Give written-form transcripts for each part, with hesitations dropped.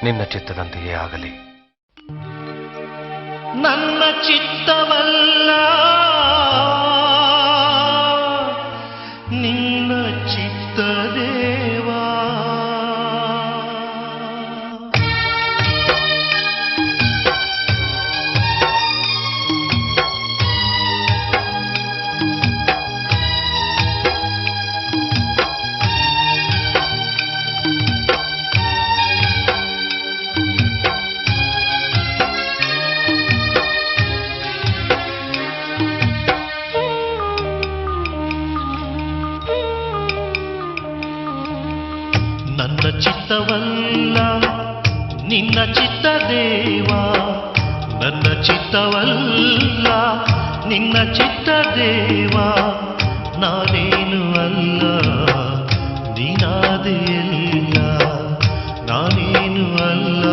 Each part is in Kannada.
ನಿನ್ನ ಚಿತ್ತದಂತೆಯೇ ಆಗಲಿ. ನನ್ನ ಚಿತ್ತವಲ್ಲ ನಿನ್ನ ಚಿತ್ತ ದೇವಾ. ನನ್ನ ಚಿತ್ತವಲ್ಲ ನಿನ್ನ ಚಿತ್ತ ದೇವಾ. ನನ್ನ ಚಿತ್ತವಲ್ಲ ನಿನ್ನ ಚಿತ್ತ ದೇವಾ. ನಾನೇನು ಅಲ್ಲ ನೀನಾದೆಯಲ್ಲ. ನಾನೇನು ಅಲ್ಲ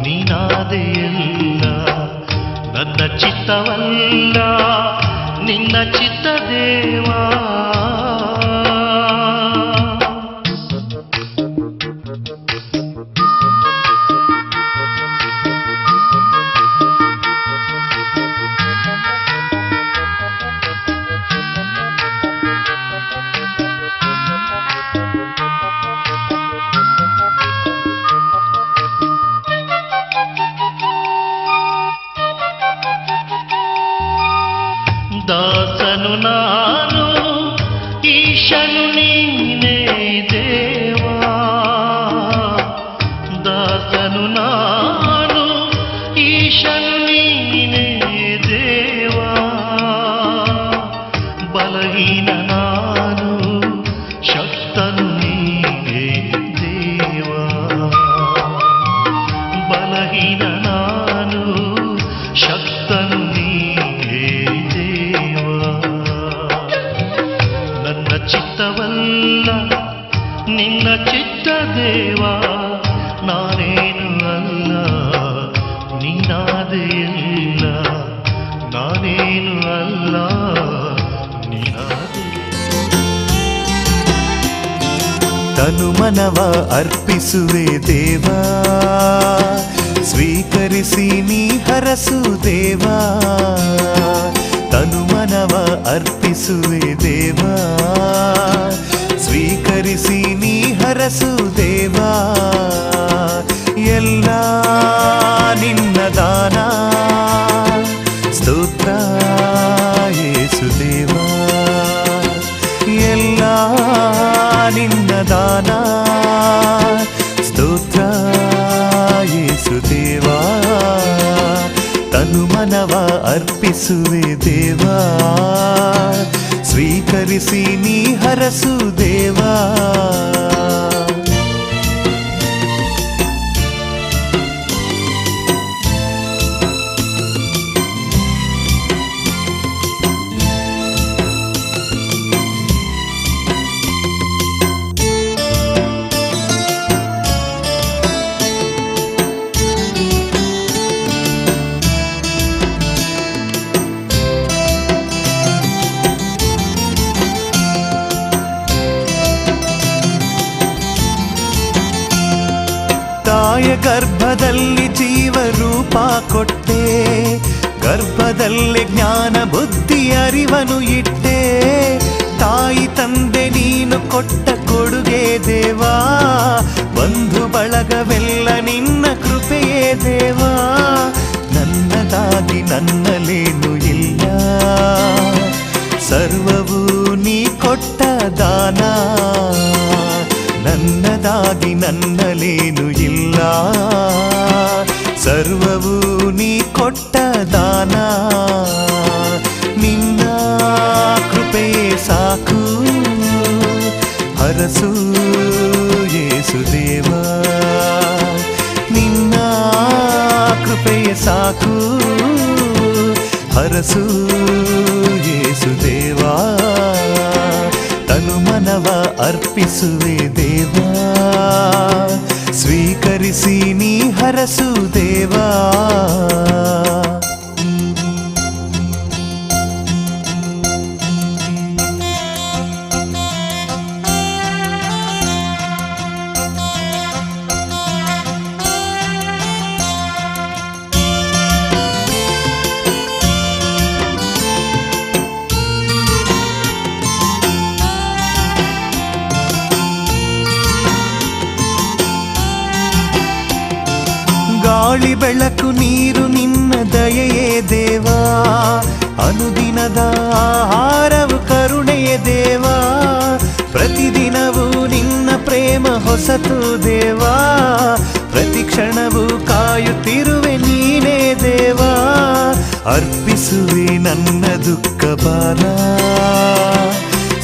ನೀನಾದೆಯಲ್ಲ. ನನ್ನ ಚಿತ್ತವಲ್ಲ ನಿನ್ನ ಚಿತ್ತ ದೇವಾ. ದಾಸನು ನಾನು ಈಶನು ನೀನೇ ದೇವಾ. ದಾಸನು ನಾನು ಈಶನು ನೀನೇ ದೇವಾ. ಬಲಹೀನ ನಾನು ಶಕ್ತನು ನೀನೇ ದೇವಾ. ಬಲಹೀನ ನಾನು ಶಕ್ತನು ನೀನೇ ದೇವಾ. ನನ್ನ ಚಿತ್ತವಲ್ಲ ನಿನ್ನ ಚಿತ್ತ ದೇವಾ. ನಾನೇನು ಅಲ್ಲ ನೀನಾದೆಯಲ್ಲ. ನಾನೇನು ಅಲ್ಲ ನೀನಾದೆ. ತನು ಮನವ ಅರ್ಪಿಸುವೆ ದೇವಾ. ಸ್ವೀಕರಿಸಿ ನೀ ಹರಸು ದೇವಾ. ತನು ಮನವ ಅರ್ಪಿಸುವೆ ದೇವಾ. ಸ್ವೀಕರಿಸಿ ನೀ ಹರಸು ದೇವಾ. ಎಲ್ಲ ನಿನ್ನ ದಾನ ಸ್ತೋತ್ರ ಯೇಸು ದೇವಾ. ಎಲ್ಲ ನಿನ್ನ ದಾನ ಸ್ತೋತ್ರ ಯೇಸು ದೇವಾ. ತನು ಮನವ ಅರ್ಪಿಸುವೆ ದೇವಾ. ಸ್ವೀಕರಿಸಿ ನೀ ಹರಸು ದೇವಾ. ತಾಯ ಗರ್ಭದಲ್ಲಿ ಜೀವರೂಪ ಕೊಟ್ಟೆ. ಗರ್ಭದಲ್ಲಿ ಜ್ಞಾನ ಬುದ್ಧಿ ಅರಿವನು ಇಟ್ಟೆ. ತಾಯಿ ತಂದೆ ನೀನು ಕೊಟ್ಟ ಕೊಡುಗೆ ದೇವಾ. ಬಂಧು ಬಳಗವೆಲ್ಲ ನಿನ್ನ ಕೃಪೆಯೇ ದೇವಾ. ನನ್ನದಾಗಿ ನನ್ನಲೇನು ಇಲ್ಲ. ಸರ್ವವೂ ನೀ ಕೊಟ್ಟ ದಾನ. ನನ್ನದಾಗಿ ನನ್ನಲೇನು ಇಲ್ಲ. ಸರ್ವವೂ ನೀ ಕೊಟ್ಟ ದಾನ. ನಿನ್ನ ಕೃಪೆಯೇ ಸಾಕು ಹರಸು ಯೇಸು ದೇವಾ. ನಿನ್ನ ಕೃಪೆಯೇ ಸಾಕು ಹರಸು ಯೇಸು ದೇವಾ. ತನು ಮನವ ಅರ್ಪಿಸುವೆ ದೇವಾ. ಸ್ವೀಕರಿಸಿ ನೀ ಹರಸು ದೇವಾ. ಗಾಳಿ ಬೆಳಕು ನೀರು ನಿನ್ನ ದಯೆಯೇ ದೇವಾ, ಅನುದಿನದ ಆಹಾರವು ಕರುಣೆಯೇ ದೇವಾ, ಪ್ರತಿದಿನವೂ ನಿನ್ನ ಪ್ರೇಮ ಹೊಸತು ದೇವಾ, ಪ್ರತಿ ಕ್ಷಣವೂ ಕಾಯುತ್ತಿರುವೆ ನೀನೇ ದೇವಾ. ಅರ್ಪಿಸುವೆ ನನ್ನ ದುಃಖ ಭಾರ,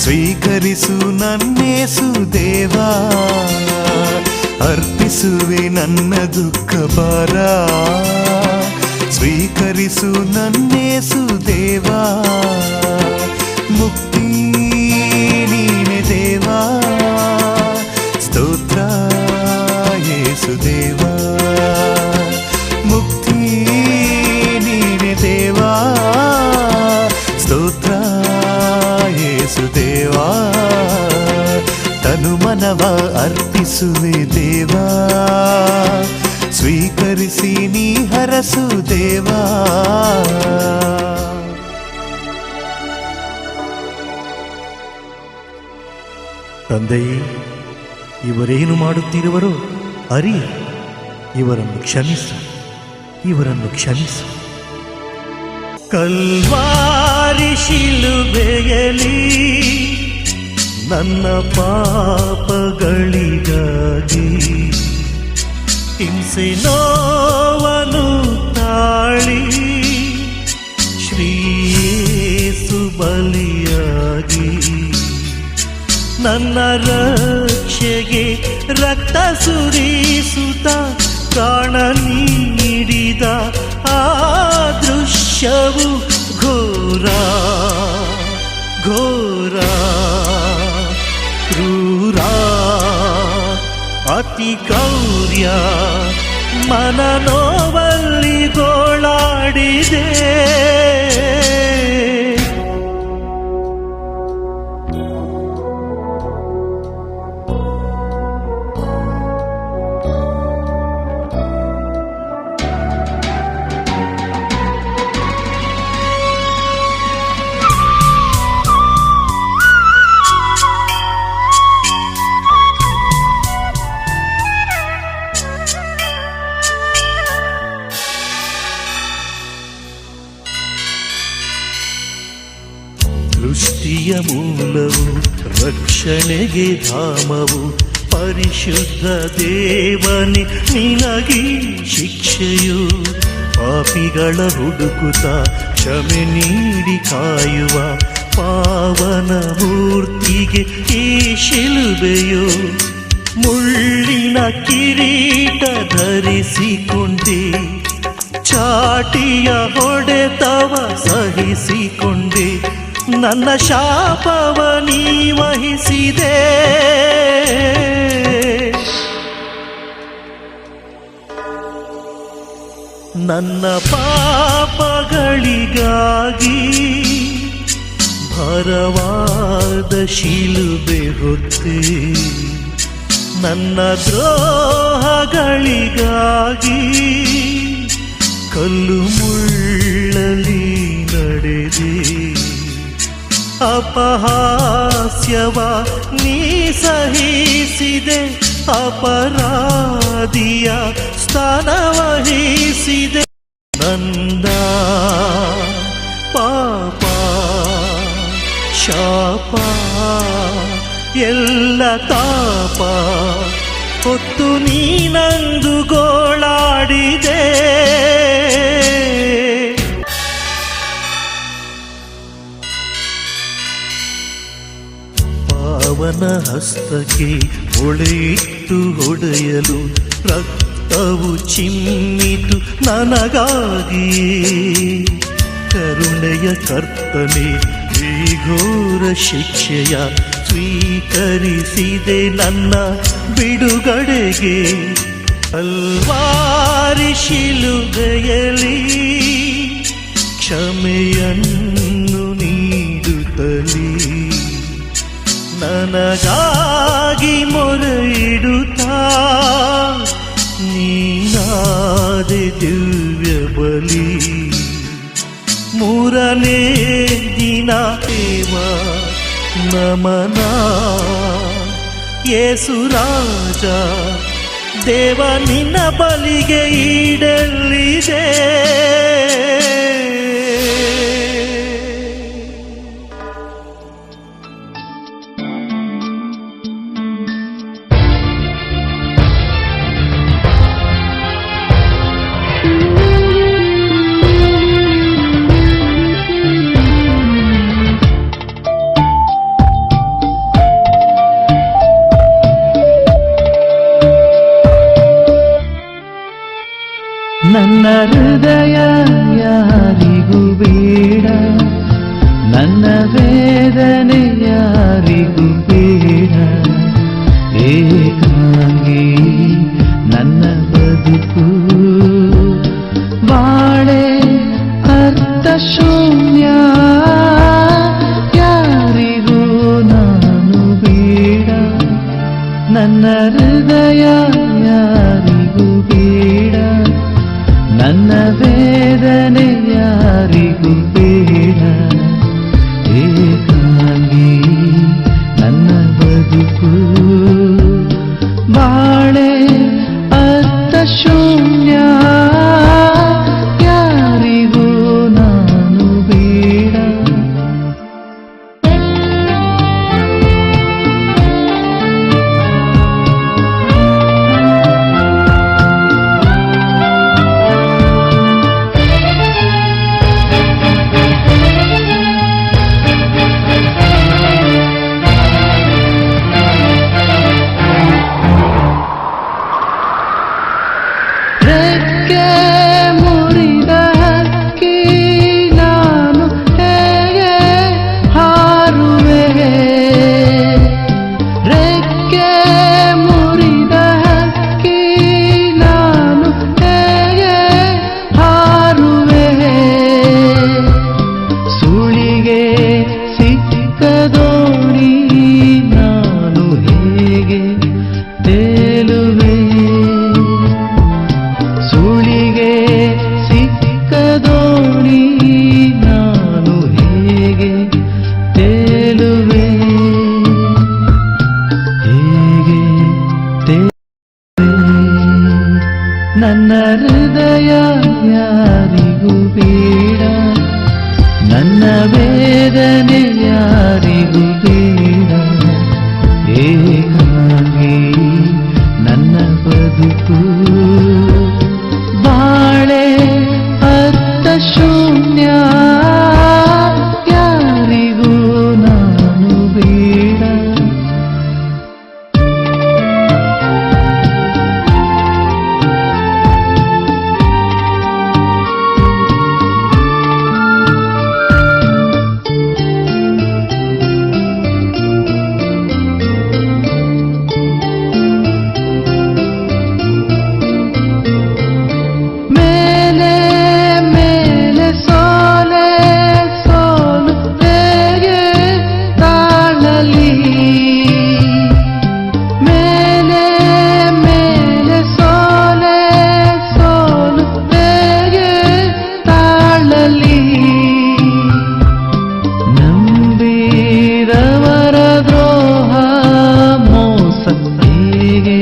ಸ್ವೀಕರಿಸು ನನ್ನೇಸು ದೇವಾ. ಅರ್ಪಿಸುವೆ ನನ್ನ ದುಃಖ ಭಾರ, ಸ್ವೀಕರಿಸು ನನ್ನೇಸು ದೇವಾ. ಮುಕ್ತಿ ನೀನೆ ದೇವಾ, ಸ್ತೋತ್ರ ಯೇಸು ದೇವಾ. ಮುಕ್ತಿ ನೀನೆ ದೇವಾ, ಸ್ತೋತ್ರ ಯೇಸು ದೇವಾ. ತನು ಮನವ ಅರ್ಪಿಸುವೆ ದೇವಾ, ಸ್ವೀಕರಿಸಿ ನೀ ಹರಸು ದೇವಾ. ತಂದೆಯೇ, ಇವರೇನು ಮಾಡುತ್ತಿರುವರೋ ಅರಿಯ, ಇವರನ್ನು ಕ್ಷಮಿಸು, ಇವರನ್ನು ಕ್ಷಮಿಸು. ಕಲ್ವಾರಿ ಶಿಲುಬೆಯಲಿ ನನ್ನ ಪಾಪಗಳಿಗಾಗಿ ಹಿಂಸೆ ನೋವನು ತಾಳಿ ಶ್ರೀಯೇಸು ಬಲಿಯಾಗಿ ನನ್ನ ರಕ್ಷೆಗೆ ರಕ್ತ ಸುರಿಸುತ್ತ ಪ್ರಾಣ ನೀಡಿದ ಆ ದೃಶ್ಯವು ಘೋರ ಘೋರ ಕ್ರೂರ ಅತಿ ಕ್ರೌರ್ಯ ಮನನೋವಲ್ಲಿ ಗೋಳಾಡಿದೆ. ಸೃಷ್ಟಿಯ ಮೂಲವು ರಕ್ಷಣೆಗೆ ಧಾಮವು ಪರಿಶುದ್ಧ ದೇವನೇ ನಿನಗೆ ಶಿಕ್ಷೆಯು. ಪಾಪಿಗಳ ಹುಡುಕುತ್ತ ಕ್ಷಮೆ ನೀಡಿ ಕಾಯುವ ಪಾವನ ಮೂರ್ತಿಗೆ ಈ ಶಿಲುಬೆಯು. ಮುಳ್ಳಿನ ಕಿರೀಟ ಧರಿಸಿಕೊಂಡೆ, ಚಾಟಿಯ ಹೊಡೆತವ ಸಹಿಸಿಕೊಂಡೆ, ನನ್ನ ಶಾಪವ ನೀ ವಹಿಸಿದೆ. ನನ್ನ ಪಾಪಗಳಿಗಾಗಿ ಭಾರವಾದ ಶಿಲುಬೆ ಹೊತ್ತೆ, ನನ್ನ ದ್ರೋಹಗಳಿಗಾಗಿ ಕಲ್ಲು ಮುಳ್ಳಲಿ ನಡೆದೆ. ಅಪಹಾಸ್ಯವ ನೀ ಸಹಿಸಿದೆ, ಅಪರಾಧಿಯ ಸ್ಥಾನ ವಹಿಸಿದೆ. ನಂದ ಪಾಪ ಶಾಪ ಎಲ್ಲ ತಾಪ ಹೊತ್ತು ನೀನಂದು ಗೋಳಾಡಿದೆ. ಪಾವನ ಹಸ್ತಕ್ಕೆ ಹೊಳೆಯಿಟ್ಟು ಹೊಡೆಯಲು ರಕ್ತವು ಚಿಮ್ಮಿತು ನನಗಾಗಿ. ಕರುಣೆಯ ಕರ್ತನೆ ಈ ಘೋರ ಶಿಕ್ಷೆಯ ಸ್ವೀಕರಿಸಿದೆ ನನ್ನ ಬಿಡುಗಡೆಗೆ. ಕಲ್ವಾರಿ ಶಿಲುಬೆಯಲಿ ಕ್ಷಮೆಯನ್ನು ನೀಡುತ್ತಲೇ ನನಗಾಗಿ ಮೊರೆಯಿಡುತ್ತಾ ನೀನಾದೆ ದಿವ್ಯ ಬಲಿ. ಮೂರನೇ ದಿನ ದೇವ ನಮನ ಯೇಸು ರಾಜ ದೇವ ನಿನ್ನ ಬಲಿಗೆ ಈಡೆಲ್ಲಿದೆ. ನನ್ನ ಹೃದಯ ಯಾರಿಗೂ ಬೇಡ, ನನ್ನ ವೇದನೆ ಯಾರಿಗೂ ಬೇಡ. ಏಕಾಂಗಿ ನನ್ನ ಬದುಕು ಬಾಳೆ ಅರ್ಥ ಶೂನ್ಯ. ಯಾರಿಗೂ ನಾನು ಬೇಡ, ನನ್ನ ಹೃದಯ ಯಾರಿಗೂ ಬೇಡ, ನನ್ನ ವೇದನೆ ಯಾರಿಗೂ ಬೇಡ. ಏಕಾಂಗಿ ನನ್ನ ಬದುಕು ಬಾಳೆ ಅರ್ಥ ಶೂನ್ಯ. ಯಾರಿಗೂ ನಾನು ಬೇಡ. ರೆಕ್ಕೆ ಮುರಿದ ಹಕ್ಕಿ ನಾನು ಹೇಗೆ ಹಾರುವೆ. ರೆಕ್ಕೆ ಮುರಿದ ಹಕ್ಕಿ ನಾನು ಹೇಗೆ ಹಾರುವೆ. ಸುಳಿಗೆ ಸಿಕ್ಕದೋಣಿ ನಾನು ಹೇಗೆ ತೇಲುವೆ. ಸುಳಿಗೆ ಸಿಕ್ಕದೋಣಿ ನಾನು ಹೇಗೆ ತೇಲುವೆ. ಹೇಗೆ ತೇಲುವೆ. ನನ್ನ ಹೃದಯ ಯಾರಿಗೂ ಬೇಡ, ನನ್ನ ವೇದನೆ ಯಾರಿಗೂ ಬೇಡ. ಏಕಾಂಗಿ ನನ್ನ ಬದುಕು ಬಾಳೆ ಅರ್ಥ ಶೂನ್ಯ. ಯಾರಿಗೂ ನಾನು ಬೇಡ. ಮೇಲೆ ಮೇಲೆ ಸೋಲೆ ಸೋಲು ಹೇಗೆ ತಾಳಲಿ. ಮೇಲೆ ಮೇಲೆ ಸೋಲೆ ಸೋಲು ಹೇಗೆ ತಾಳಲಿ. ನಂಬಿದವರ ದ್ರೋಹ ಮೋಸ ಹೇಗೆ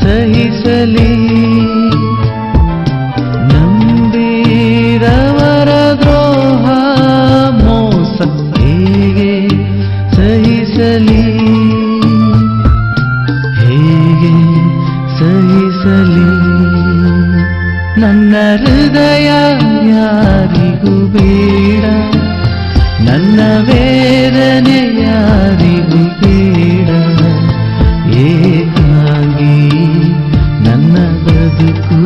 ಸಹಿಸಲಿ. ನಂಬಿದವರ ದ್ರೋಹ ಮೋಸ ಹೇಗೆ ಸಹಿಸಲಿ. ಹೇಗೆ ಸಹಿಸಲಿ. ನನ್ನ ಹೃದಯ ಯಾರಿಗೂ ಬೇಡ, ನನ್ನ ವೇದನೆ ಯಾರಿಗೂ ಬೇಡ. ಏಕಾಂಗಿ ನನ್ನ ಬದುಕು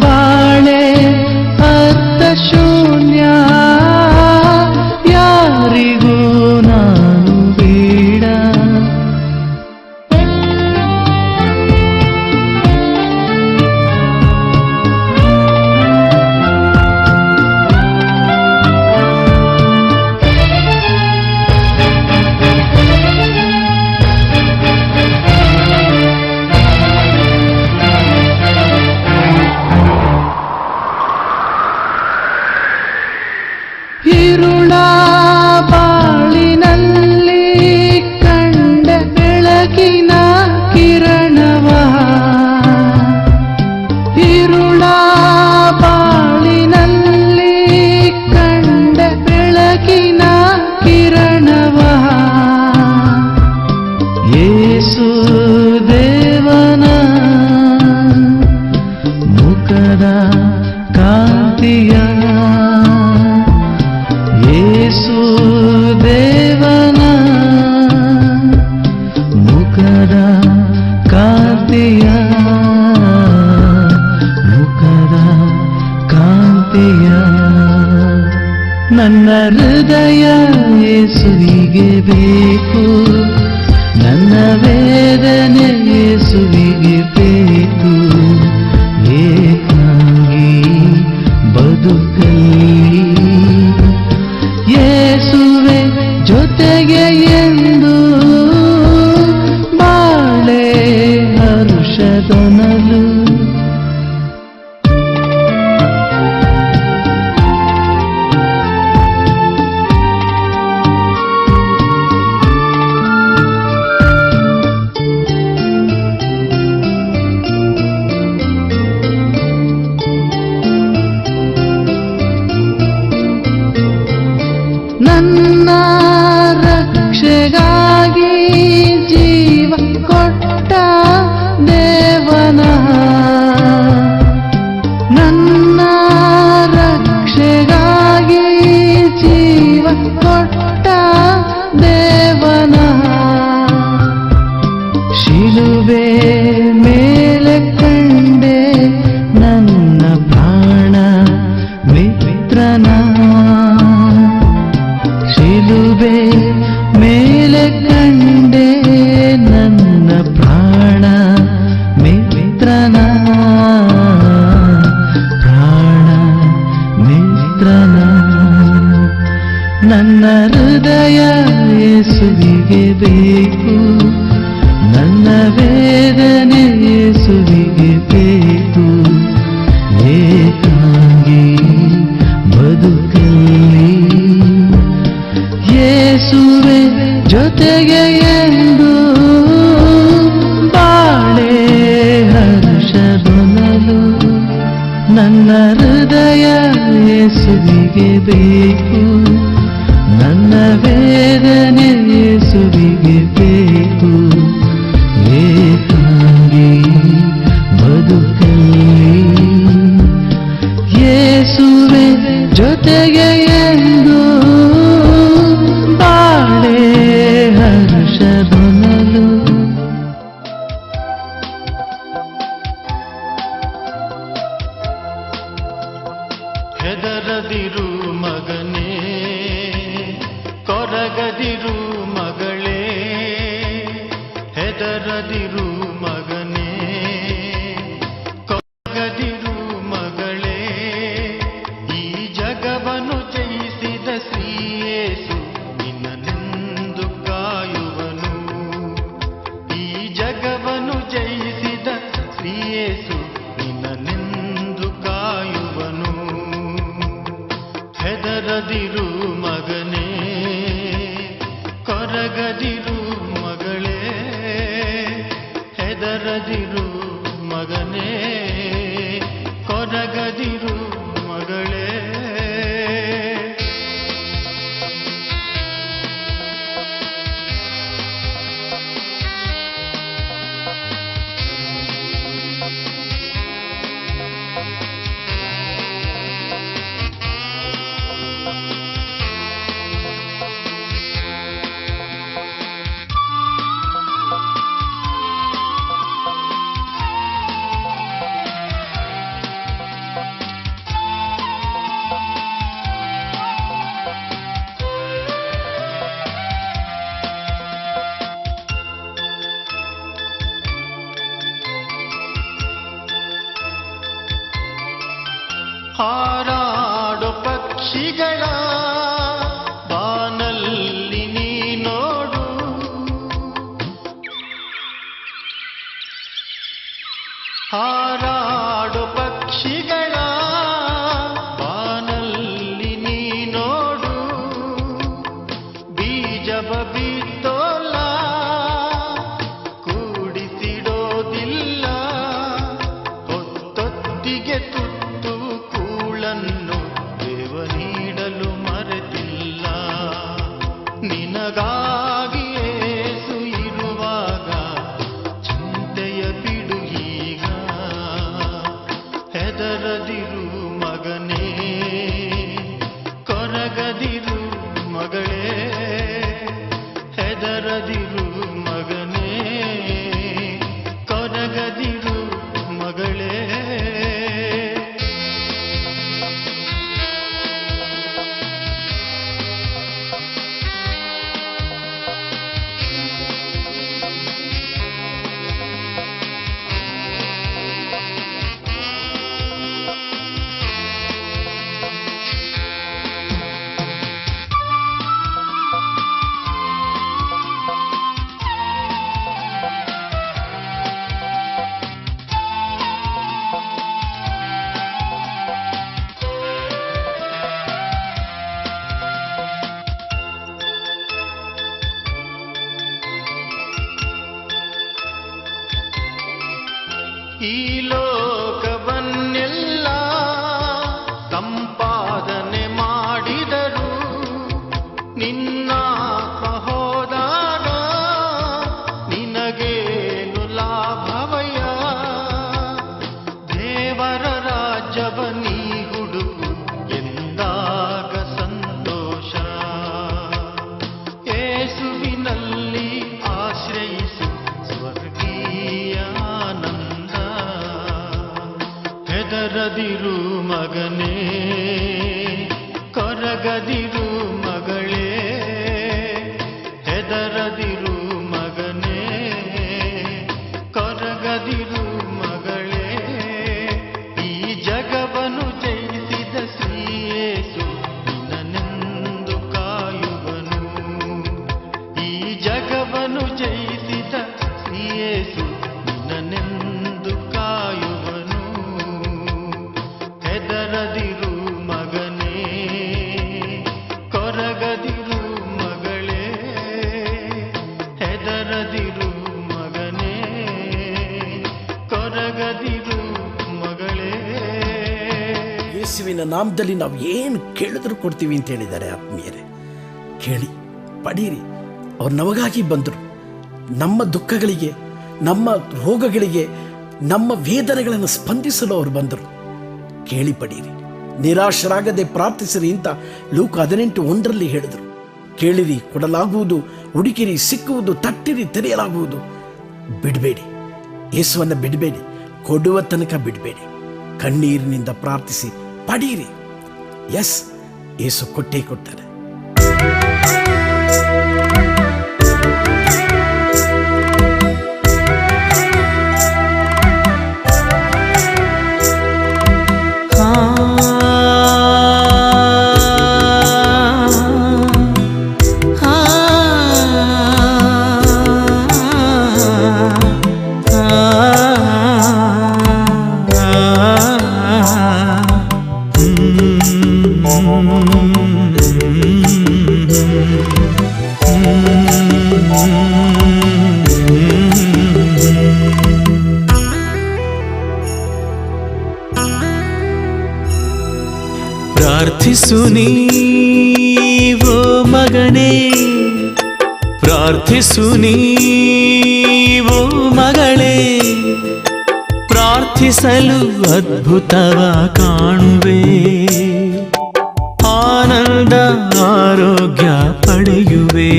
ಬಾಳೆ ಅರ್ಥ ಶೂನ್ಯ. ಯಾರಿಗೂ ನಾನು ಬೇಡ. ನನ್ನ ಹೃದಯ ಯೇಸುವಿಗೆ ಬೇಕು, ನನ್ನ ವೇದನೆ ಯೇಸುವಿಗೆ ಬೇಕು. ಏಕಾಂಗಿ ಬದುಕಲ್ಲಿ ಯೇಸುವೆ ಜೊತೆಗೆ ಎಂದು ಬಾಳೆ ಹರುಷದೊನಲು. ನನ್ನ ರಕ್ಷೆಗಾಗಿ ಜೀವ ಕೊಟ್ಟ ದೇವನ, ನನ್ನ ರಕ್ಷೆಗಾಗಿ ಜೀವ ಕೊಟ್ಟ ದೇವನ ಶಿಲುಬೆ ಮೇಲೆ ಕಂಡೆ ನನ್ನ ಪ್ರಾಣ ಮಿತ್ರನ. ಶಿಲುಬೆ ಮೇಲೆ ಕಂಡೆ ನನ್ನ ಪ್ರಾಣ ಮಿತ್ರನ, ಪ್ರಾಣ ಮಿತ್ರನ. ನನ್ನ ಹೃದಯ ಯೇಸುವಿಗೆ ಬೇಕು, ನನ್ನ ವೇದನೆ ಯೇಸುವಿಗೆ ಬೇಕು. ಏಕಾಂಗಿ ಬದುಕಲ್ಲಿ ಯೇಸುವೆ ಜೊತೆಗೆ ಎಂದು ಬಾಳೆ ಹರ್ಷದೊನಲು. ನನ್ನ ಹೃದಯ ಯೇಸುವಿಗೆ ಬೇಕು, ನನ್ನ ವೇದನೆ ಯೇಸುವಿಗೆ ಬೇಕು. ಏಕಾಂಗಿ ಬದುಕಲ್ಲಿ ಯೇಸುವೆ ಜೊತೆಗೆ ಎಂದು ಬಾಳೆ ಹರ್ಷದೊನಲು. ಹೆದರದಿರು ಮಗನೇ, ಕೊರಗದಿರು ಮಗಳೇ, ಹೆದರದಿರು ಮಗನೇ, ಕೊರಗದಿರು ಮಗಳೇ. ಈ ಜಗವನ್ನು ಜಯಿಸಿದ ಶ್ರೀಯೇಸು ನಿನ್ನನೆಂದು ಕಾಯುವನು. ಈ ಜಗವನ್ನು ಜಯಿಸಿದ ಶ್ರೀಯೇಸು ನಿನ್ನನೆಂದು ಕಾಯುವನು. ಹೆದರದಿರು ಮಗನೇ, ಕೊರಗದಿರು ಮಗಳೇ, ಹೆದರದಿರು ಮಗನೇ, ಕೊರಗದಿರು ಮಗಳೇ. ಹಾರಾಡೋ ಪಕ್ಷಿಗಳ ಬಾನಲ್ಲಿ ನೀ ನೋಡು, ಹಾರಾಡೋ ಪಕ್ಷಿಗಳ ಬಾನಲ್ಲಿ ನೀ ನೋಡು. ಬೀಜವ ಬಿತ್ತೋಲ್ಲ, ಕೂಡಿಸಿಡೋದಿಲ್ಲ, ಹೊತ್ತೊತ್ತಿಗೆ ತುತ್ತು ಕೂಳನ್ನು ದೇವ ನೀಡಲು ಮರೆತಿಲ್ಲ. ನಿನಗಾಗಿ ಯೇಸು ಇರುವಾಗ ಚಿಂತೆಯ ಬಿಡು ಈಗ. ಈ ಲೋಕವನ್ನೆಲ್ಲ ಸಂಪಾದನೆ ಮಾಡಿದರು ನಿನ್ನಾತ್ಮ ಹೋದಾಗ ನಿನಗೇನು ಲಾಭವಯ್ಯ. ದೇವರ ರಾಜ್ಯವ ನೀ ಹುಡುಕು ಎಂದಾಗ ಸಂತೋಷ. ಯೇಸುವಿನಲ್ಲಿ ಆಶ್ರಯಿಸು ಸ್ವರ್ಗೀಯ ಆನಂದ. ಹೆದರದಿರು ಮಗನೇ, ಕೊರಗದಿರು ಮಗಳೇ. ಹೆದರದಿರು ಮಗನೇ, ಕೊರಗದಿರು ಮಗಳೇ. ಈ ಜಗವನ್ನು ಜಯಿಸಿದ ಶ್ರೀಯೇಸು ನಿನ್ನನೆಂದು ಕಾಯುವನು. ಈ ಜಗವನ್ನು ಜಯಿಸಿದ ಶ್ರೀಯೇಸು ನಿನ್ನನೆಂದು ಕಾಯುವನು. ಹೆದರದಿರು ಮಗನೇ, ಕೊರಗದಿರು ಮಗಳೇ. ಹೆದರದಿರು ಮಗನೇ, ಕೊರಗದಿರು ಮಗಳೇ. ಯೇಸುವಿನ ನಾಮದಲ್ಲಿ ನಾವು ಏನು ಕೇಳಿದ್ರು ಕೊಡ್ತೀವಿ ಅಂತ ಹೇಳಿದ್ದಾರೆ ಆತ್ಮೀಯರೇ. ಕೇಳಿ, ಪಡೀರಿ. ಅವ್ರು ನಮಗಾಗಿ ಬಂದರು. ನಮ್ಮ ದುಃಖಗಳಿಗೆ, ನಮ್ಮ ರೋಗಗಳಿಗೆ, ನಮ್ಮ ವೇದನೆಗಳನ್ನು ಸ್ಪಂದಿಸಲು ಅವರು ಬಂದರು. ಕೇಳಿ, ಪಡೀರಿ. ನಿರಾಶರಾಗದೆ ಪ್ರಾರ್ಥಿಸಿರಿ ಅಂತ ಲೂಕ 18:1 ಹೇಳಿದರು. ಕೇಳಿರಿ, ಕೊಡಲಾಗುವುದು, ಹುಡುಕಿರಿ, ಸಿಕ್ಕುವುದು, ತಟ್ಟಿರಿ, ತೆರೆಯಲಾಗುವುದು. ಬಿಡಬೇಡಿ, ಯೇಸುವನ್ನು ಬಿಡಬೇಡಿ, ಕೊಡುವ ತನಕ ಬಿಡಬೇಡಿ. ಕಣ್ಣೀರಿನಿಂದ ಪ್ರಾರ್ಥಿಸಿ ಪಡೀರಿ. ಎಸ್, ಯೇಸು ಕೊಟ್ಟೇ ಕೊಡ್ತಾರೆ. ಪ್ರಾರ್ಥಿಸು ನೀವೋ ಮಗನೇ, ಪ್ರಾರ್ಥಿಸು ನೀವೋ ಮಗಳೇ. ಪ್ರಾರ್ಥಿಸಲು ಅದ್ಭುತವ ಕಾಣುವೆ, ಆನಂದ ಆರೋಗ್ಯ ಪಡೆಯುವೆ.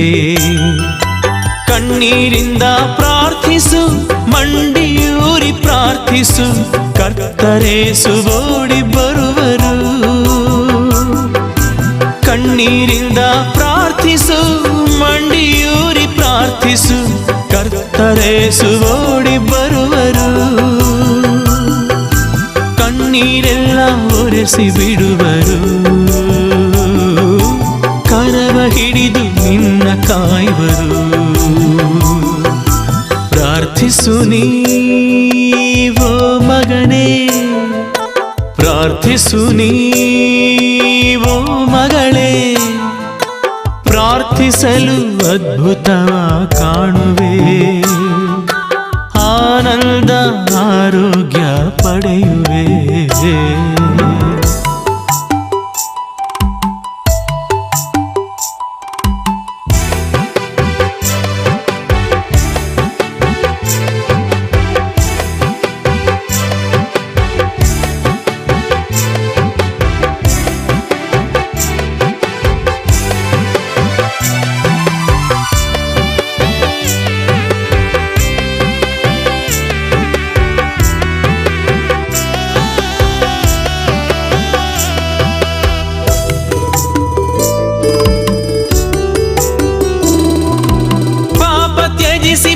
ಕಣ್ಣೀರಿಂದ ಪ್ರಾರ್ಥಿಸು, ಮಂಡಿಯೂರಿ ಪ್ರಾರ್ಥಿಸು, ಕರ್ತರೇಸು ಓಡಿ ಬರುವರು. ಕಣ್ಣೀರಿಂದ ಪ್ರಾರ್ಥಿಸು, ಮಂಡಿಯೂರಿ ಪ್ರಾರ್ಥಿಸು, ಕರ್ತರೇಸು ಓಡಿ ಬರುವರು. ಕಣ್ಣೀರೆಲ್ಲ ಒರೆಸಿ ಬಿಡುವರು, ಕರವ ಹಿಡಿದು ನಿನ್ನ ಕಾಯುವರು. ಪ್ರಾರ್ಥಿಸು ನೀವೋ ಮಗನೇ, ಪ್ರಾರ್ಥಿಸು ನೀವೋ ಮಗಳೇ. ಪ್ರಾರ್ಥಿಸಲು ಅದ್ಭುತವ ಕಾಣುವೆ, ಆನಂದ ಆರೋಗ್ಯ ಪಡೆಯುವೆ.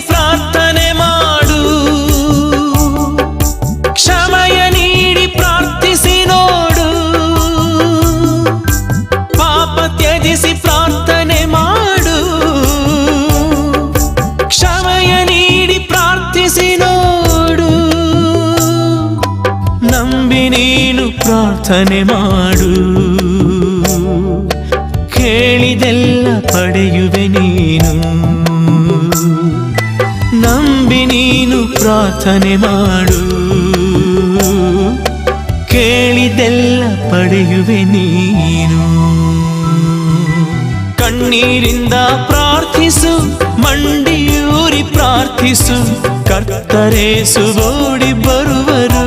ಪ್ರಾರ್ಥನೆ ಮಾಡು, ಕ್ಷಮಯ ನೀಡಿ ಪ್ರಾರ್ಥಿಸಿ ನೋಡು. ಪಾಪ ತ್ಯಜಿಸಿ ಪ್ರಾರ್ಥನೆ ಮಾಡು, ಕ್ಷಮಯ ನೀಡಿ ಪ್ರಾರ್ಥಿಸಿ ನೋಡು. ನಂಬಿ ನೀನು ಪ್ರಾರ್ಥನೆ ಮಾಡು, ಕೇಳಿದೆಲ್ಲ ಪಡೆಯುವೆ ನೀನು. ನಂಬಿ ನೀನು ಪ್ರಾರ್ಥನೆ ಮಾಡು, ಕೇಳಿದೆಲ್ಲ ಪಡೆಯುವೆ ನೀನು. ಕಣ್ಣೀರಿಂದ ಪ್ರಾರ್ಥಿಸು, ಮಂಡಿಯೂರಿ ಪ್ರಾರ್ಥಿಸು, ಕರ್ತರೇಸು ಓಡಿ ಬರುವರು.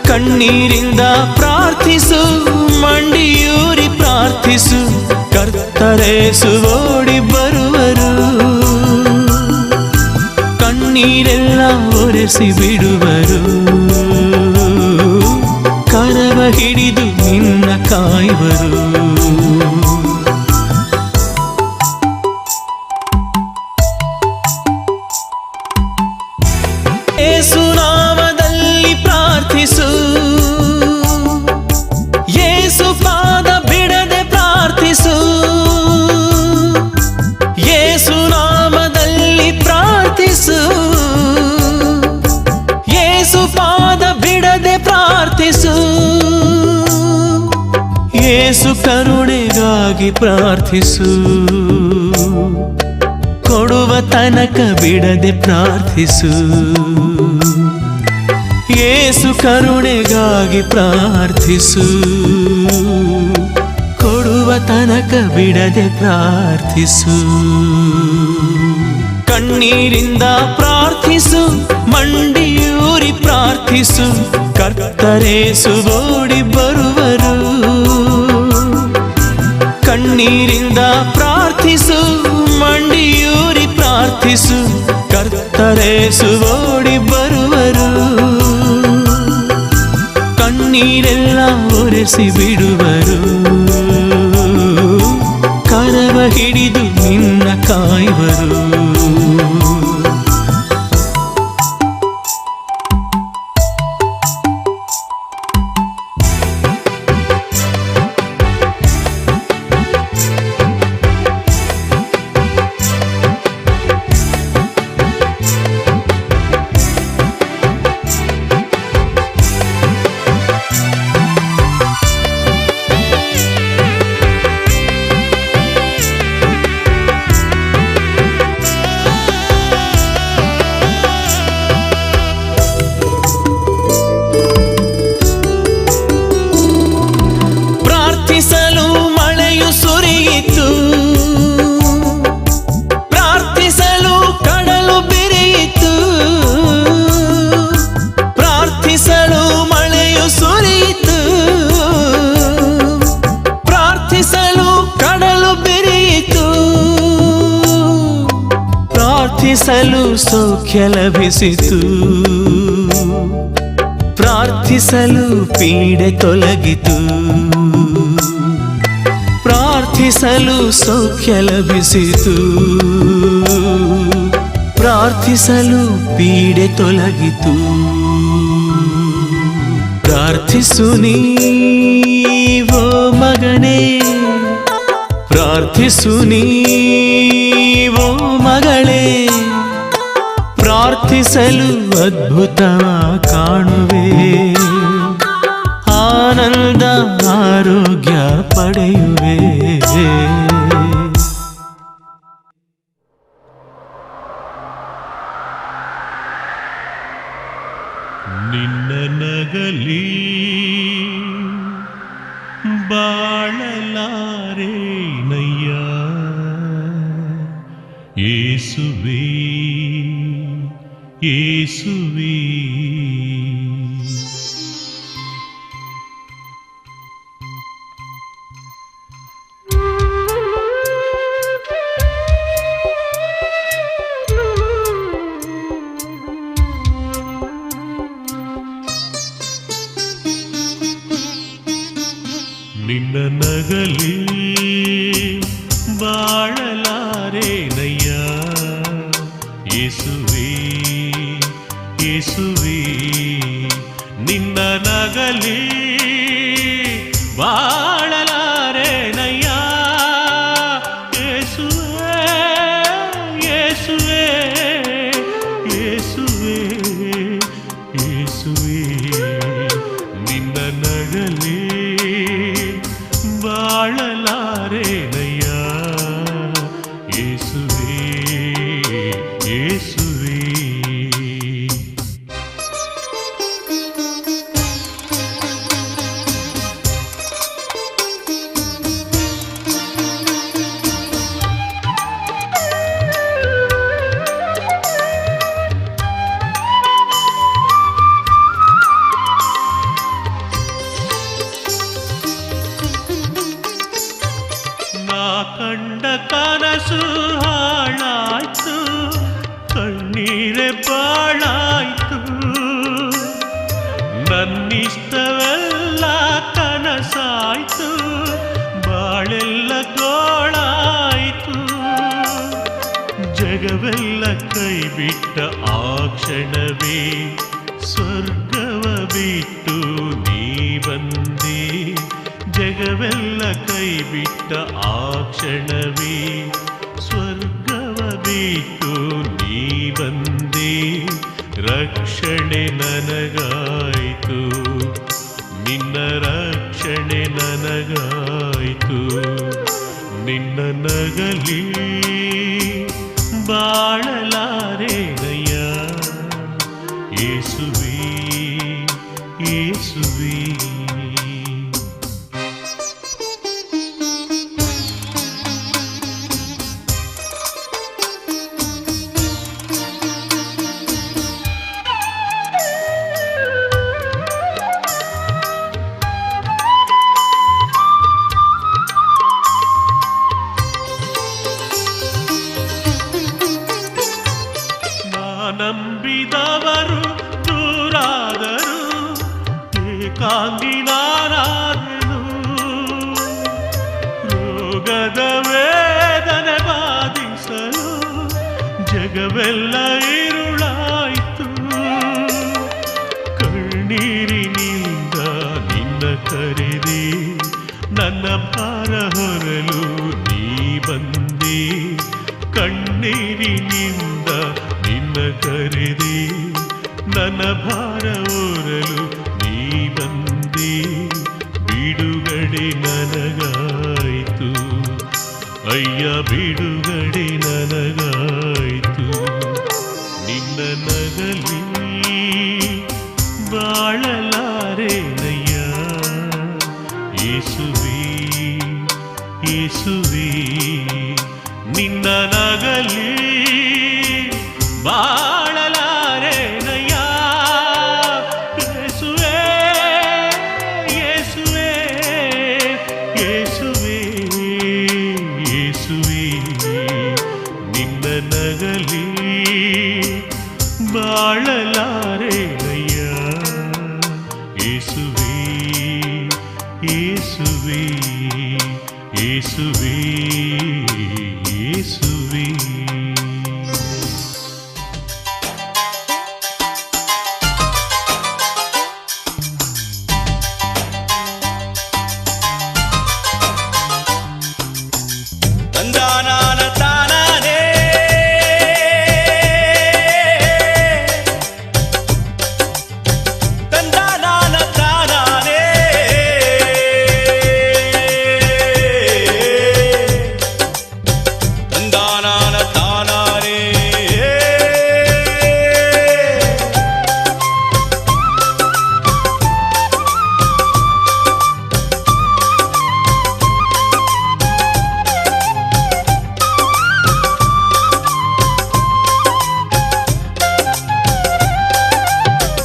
ಕಣ್ಣೀರಿಂದ ಪ್ರಾರ್ಥಿಸು, ಮಂಡಿಯೂರಿ ಪ್ರಾರ್ಥಿಸು, ಕರ್ತರೇಸು ಓಡಿ ಬರುವರು. ಕಣ್ಣೀರೆಲ್ಲ ಒರೆಸಿ ಬಿಡುವರು, ಕರವ ಹಿಡಿದು ನಿನ್ನ ಕಾಯುವರು. ಯೇಸು ನಾಮದಲ್ಲಿ ಪ್ರಾರ್ಥಿಸು, ಯೇಸು ಪಾದ ಬಿಡದೆ ಪ್ರಾರ್ಥಿಸು. ಯೇಸು ನಾಮದಲ್ಲಿ ಪ್ರಾರ್ಥಿಸು, ಯೇಸು ಪಾದ ಬಿಡದೆ ಪ್ರಾರ್ಥಿಸು. ಯೇಸು ಕರುಣೆಗಾಗಿ ಪ್ರಾರ್ಥಿಸು, ಕೊಡುವ ತನಕ ಬಿಡದೆ ಪ್ರಾರ್ಥಿಸು. ಯೇಸು ಕರುಣೆಗಾಗಿ ಪ್ರಾರ್ಥಿಸು, ಕೊಡುವ ತನಕ ಬಿಡದೆ ಪ್ರಾರ್ಥಿಸು. ಕಣ್ಣೀರಿಂದ ಪ್ರಾರ್ಥಿಸು, ಮಂಡಿಯೂರಿ ಪ್ರಾರ್ಥಿಸು, ಕರ್ತರೇಸು ಓಡಿ ಬರುವರು. ಕಣ್ಣೀರಿಂದ ಪ್ರಾರ್ಥಿಸು, ಮಂಡಿಯೂರಿ ಪ್ರಾರ್ಥಿಸು, ಕರ್ತರೇಸು ಓಡಿ ಬರುವರು. ಕಣ್ಣೀರೆಲ್ಲ ಒರೆಸಿ ಬಿಡುವರು, ಕರವ ಹಿಡಿದು ನಿನ್ನ ಕಾಯುವರು. ಪ್ರಾರ್ಥಿಸಲು ಮಳೆಯು ಸುರಿಯಿತು, ಪ್ರಾರ್ಥಿಸಲು ಕಡಲು ಬೆರೆಯಿತು. ಪ್ರಾರ್ಥಿಸಲು ಮಳೆಯು ಸುರಿಯಿತು, ಪ್ರಾರ್ಥಿಸಲು ಕಡಲು ಬೆರೆಯಿತು. ಪ್ರಾರ್ಥಿಸಲು ಸೌಖ್ಯ ಲಭಿಸಿತು, ಪ್ರಾರ್ಥಿಸಲು ಪೀಡೆ ತೊಲಗಿತು. ಪ್ರಾರ್ಥಿಸಲು ಸೌಖ್ಯ ಲಭಿಸಿತು, ಪ್ರಾರ್ಥಿಸಲು ಪೀಡೆ ತೊಲಗಿತು. ಪ್ರಾರ್ಥಿಸು ನೀವೋ ಮಗನೇ, ಪ್ರಾರ್ಥಿಸು ನೀವೋ ಮಗಳೇ. ಪ್ರಾರ್ಥಿಸಲು ಅದ್ಭುತ ಕಾಣುವೆ, ಆನಂದ ಆರೋಗ್ಯ ಪಡೆಯುವೆ. ನಿನ್ನ ನಗಲಿ ಬಾಳಲಾರೇನಯ್ಯ ಯೇಸುವೇ ಯೇಸುವೇ. ನಿನ್ನ ನಗಲಿ ಬಾಳಲಾರೇನಯ್ಯ ಯೇಸುವೇ ಯೇಸುವೇ. ನಿನ್ನ ನಗಲಿ ಬಾಳಲಾರೇನಯ್ಯ ಯೇಸುವೇ ಯೇಸುವೇ ಯೇಸುವೇ ಯೇಸುವೇ. ನಿನ್ನ ನಗಲಿ ಬಾಳಲಾರೇನಯ್ಯ ಯೇಸುವೇ ಯೇಸುವೇ. ಬಿಟ್ಟ ಆ ಕ್ಷಣವೇ ಸ್ವರ್ಗವ ಬಿಟ್ಟು ನೀ ಬಂದೆ. ಜಗವೆಲ್ಲ ಕೈ ಬಿಟ್ಟ ಆ ಕ್ಷಣವೇ ಸ್ವರ್ಗವ ಬಿಟ್ಟು ನೀ ಬಂದೆ. ರಕ್ಷಣೆ ನನಗಾಯಿತು, ನಿನ್ನ ರಕ್ಷಣೆ ನನಗಾಯಿತು. ನಿನ್ನ ನಗಲಿ ಬಾಳಲಾರೇನಯ್ಯ ಯೇಸುವೇ ಯೇಸುವೇ. ನಂಬಿದವರು ದೂರಾದರು, ಏಕಾಂಗಿ ನಾನಾದೆನು. ರೋಗದ ವೇದನೆ ಬಾಧಿಸಲು ಜಗವೆಲ್ಲ ಇರುಳಾಯಿತು. ಕಣ್ಣೀರಿನಿಂದ ನಿನ್ನ ಕರೆದೆ, ನನ್ನ ಭಾರ ಹೊರಲು ನೀ ಬಂದೆ. ಕಣ್ಣೀರಿನಿಂದ ನಿನ್ನ ಕರೆದೆ, ನನ್ನ ಭಾರ ಹೊರಲು ನೀ ಬಂದೆ. ಬಿಡುಗಡೆ ನನಗಾಯಿತು ಅಯ್ಯ, ಬಿಡುಗಡೆ ನನಗಾಯಿತು. ನಿನ್ನ ನಗಲಿ ಬಾಳಲಾರೇನಯ್ಯ ಯೇಸುವೇ ಯೇಸುವೇ. ನಿನ್ನ ನಗಲಿ ಬಾಳಲಾರೇನಯ್ಯ ಯೇಸುವೇ ಯೇಸುವೇ ಯೇಸುವೇ ಯೇಸುವೇ. ನಿನ್ನ ನಗಲಿ ಬಾಳಲಾರೇನಯ್ಯ ಯೇಸುವೇ ಯೇಸುವೇ ಯೇಸುವೇ ಯೇಸುವೇ.